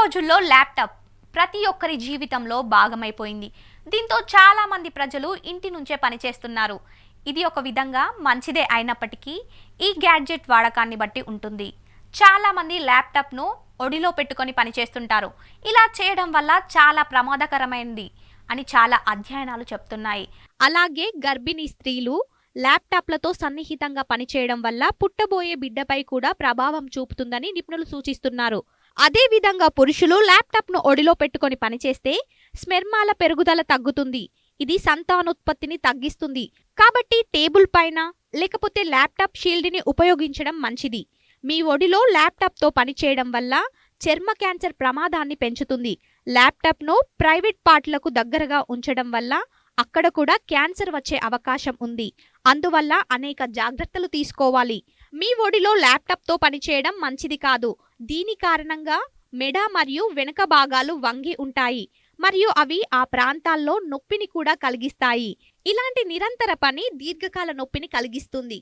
రోజుల్లో ల్యాప్టాప్ ప్రతి ఒక్కరి జీవితంలో భాగమైపోయింది. దీంతో చాలా మంది ప్రజలు ఇంటి నుంచే పనిచేస్తున్నారు. ఇది ఒక విధంగా మంచిదే అయినప్పటికీ ఈ గ్యాడ్జెట్ వాడకాన్ని బట్టి ఉంటుంది. చాలా మంది ల్యాప్టాప్ను ఒడిలో పెట్టుకొని పనిచేస్తుంటారు. ఇలా చేయడం వల్ల చాలా ప్రమాదకరమైనది అని చాలా అధ్యయనాలు చెప్తున్నాయి. అలాగే గర్భిణీ స్త్రీలు ల్యాప్టాప్లతో సన్నిహితంగా పనిచేయడం వల్ల పుట్టబోయే బిడ్డపై కూడా ప్రభావం చూపుతుందని నిపుణులు సూచిస్తున్నారు. అదే విధంగా పురుషులు ల్యాప్టాప్ను ఒడిలో పెట్టుకొని పనిచేస్తే స్మెర్మాల పెరుగుదల తగ్గుతుంది. ఇది సంతానోత్పత్తిని తగ్గిస్తుంది. కాబట్టి టేబుల్ పైన లేకపోతే ల్యాప్టాప్ షీల్డ్ని ఉపయోగించడం మంచిది. మీ ఒడిలో ల్యాప్టాప్తో పనిచేయడం వల్ల చర్మ క్యాన్సర్ ప్రమాదాన్ని పెంచుతుంది. ల్యాప్టాప్ను ప్రైవేట్ పార్ట్లకు దగ్గరగా ఉంచడం వల్ల అక్కడ కూడా క్యాన్సర్ వచ్చే అవకాశం ఉంది. అందువల్ల అనేక జాగ్రత్తలు తీసుకోవాలి. మీ ఒడిలో ల్యాప్టాప్తో పనిచేయడం మంచిది కాదు. దీని కారణంగా మెడ మరియు వెనుక భాగాలు వంగి ఉంటాయి మరియు అవి ఆ ప్రాంతాల్లో నొప్పిని కూడా కలిగిస్తాయి. ఇలాంటి నిరంతర పని దీర్ఘకాల నొప్పిని కలిగిస్తుంది.